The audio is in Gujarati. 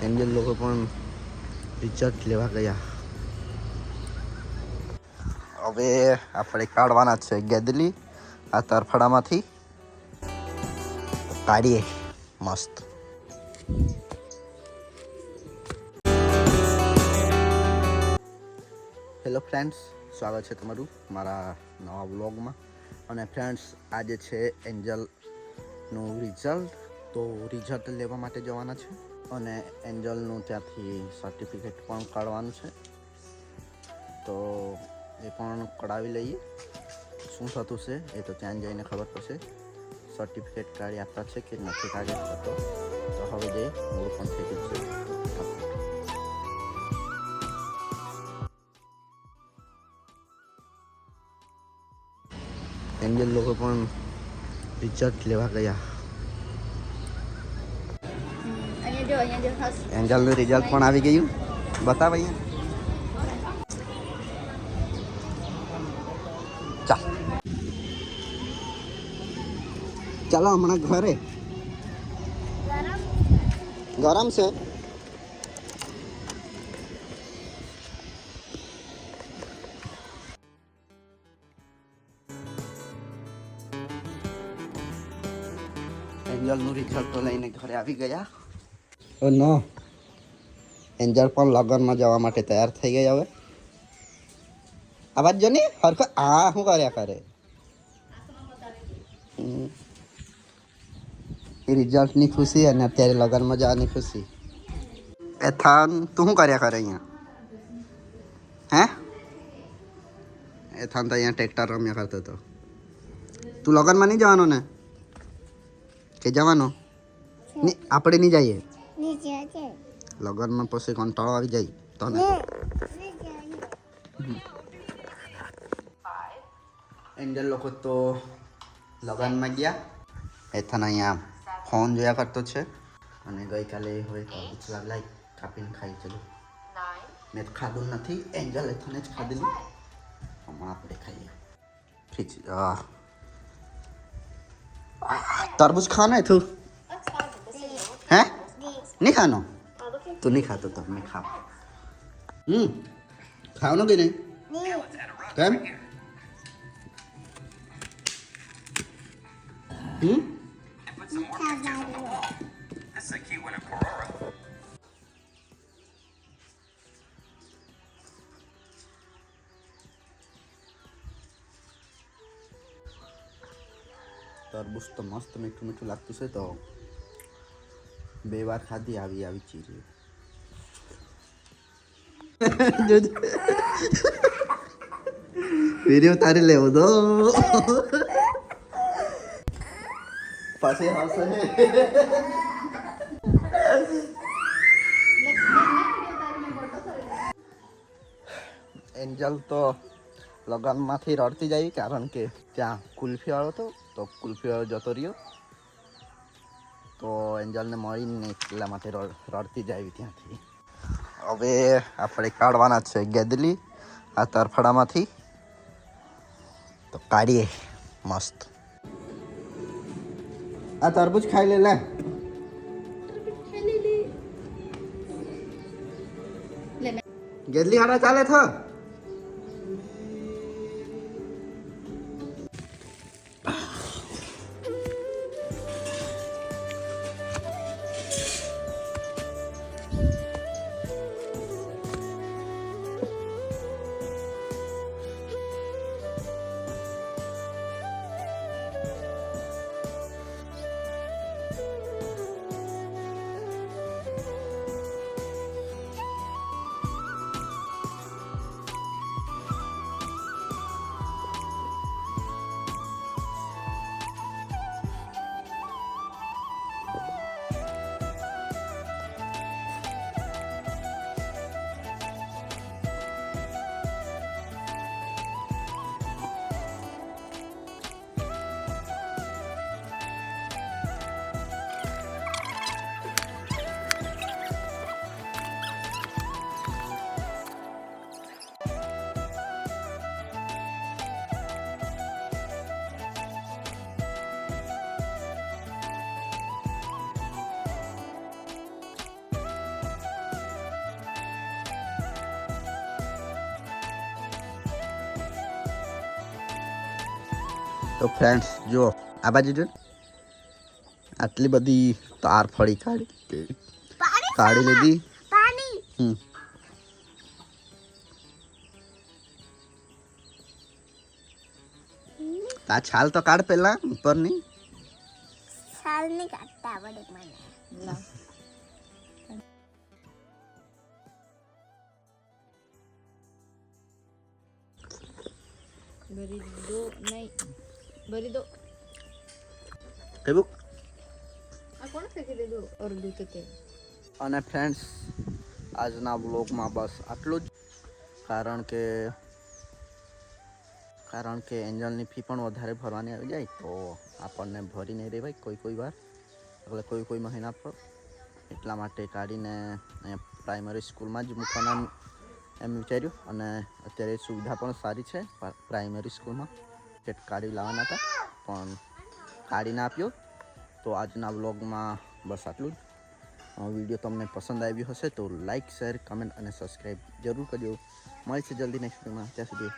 એન્જલ લોકો પણ રિઝલ્ટ લેવા ગયા. હવે આપણે કાઢવાના છે ગેદલી આ તરફડામાંથી. કાઢીએ મસ્ત. હેલો ફ્રેન્ડ્સ, સ્વાગત છે તમારું મારા નવા વ્લોગમાં. અને ફ્રેન્ડ્સ, આજે છે એન્જલનું રિઝલ્ટ. તો રિઝલ્ટ લેવા માટે જવાના છે અને એન્જલનું ત્યાંથી સર્ટિફિકેટ પણ કાઢવાનું છે. તો એ પણ કઢાવી લઈએ. શું થતું છે એ તો ત્યાં જઈને ખબર પડશે. સર્ટિફિકેટ કાઢી આપતા છે કે નથી કાઢી આપતા. તો હવે જે મૂળ પણ થઈ ગયું છે. એન્જલ લોકો પણ રિઝલ્ટ લેવા ગયા. એન્જલનું રિઝલ્ટ પણ આવી ગયું. બતાવ અહીંયા. ચાલો હમણાં ઘરે. ગરમ છે. એન્જલનું રિઝલ્ટ લઈને ઘરે આવી ગયા. ઓ નો, એન્જલ પણ લગ્નમાં જવા માટે તૈયાર થઈ ગઈ. હવે આવાજ જો ને હરખો. આ શું કર્યા કરે? રિઝલ્ટની ખુશી અને અત્યારે લગ્નમાં જવાની ખુશી. એથાન તું શું કર્યા કરે અહીંયા? હે એથાન તો અહીંયા ટ્રેક્ટર રમ્યા કરતો હતો. તું લગ્નમાં નહીં જવાનો ને? કે જવાનો? આપણે નહીં જઈએ લગ્નમાં. પછી કંટાળો આવી જાય તને. એન્જલ લોકો તો લગ્નમાં ગયા. એથાન અહીંયા ફોન જોયા કરતો છે. અને ગઈકાલે હવે લાઈ કાપીને ખાઈ ચલું. મેં તો ખાધું નથી. એન્જલ એથાને જ ખાધેલું. હમણાં આપણે ખાઈએ. ફ્રીજ तरबूज खाना है तू? हैं? नहीं खाना? तू नहीं खाता तो मैं खा. खाओ कि नहीं? કેમ? તરબૂચ તો મસ્ત મીઠું મીઠું લાગતું છે. તો 2 વાર ખાધી આવી ચીજ. વિડીયો તારી લેવો તો પછી હશે. એન્જલ તો લગ્નમાંથી રડતી જાય, કારણ કે ત્યાં કુલ્ફી વાળો હતો. તો કુલ્ફી વાળો જતો રહ્યો. તો એન્જલને મળીને એટલા માટે રડતી જાય ત્યાંથી. હવે આપણે કાઢવાના છે ગેદલી આ તરફડામાંથી. તો કાઢીએ મસ્ત. આ તરબૂચ ખાઈ લે. ગેદલી હાડા ચાલે થા. તો ફ્રેન્ડ્સ જો આ બાજુ જો આટલી બધી તાર ફળી કાઢી લીધી. આ છાલ તો કાઢ પેલા ઉપરની. છાલ નહીં કાઢતા આવડે મને. ભરી દો નહીં ભરી દો. કેવું આ કોણ ફેંકી દીધું અડધું તો તે. અને ફ્રેન્ડ્સ આજના વ્લોગમાં બસ આટલું જ. કારણ કે એન્જલની ફી પણ વધારે ભરવાની આવી જાય તો આપણને ભરી નહીં રહેવાય કોઈ વાર, એટલે કોઈ મહિના પર. એટલા માટે કાઢીને અહીંયા પ્રાઇમરી સ્કૂલમાં જ મૂકવાના એમ વિચાર્યું. અને અત્યારે સુવિધા પણ સારી છે પ્રાઇમરી સ્કૂલમાં. ટિકિટ કાઢી લાવવાના હતા પણ કાઢીને આપ્યો. તો આજના વ્લોગમાં બસ આટલું જ. વિડીયો તમને પસંદ આવ્યો હશે તો લાઇક, શેર, કમેન્ટ અને સબસ્ક્રાઈબ જરૂર કરજો. મળીશું જલ્દી નેક્સ્ટ વિડીયોમાં. ત્યાં સુધી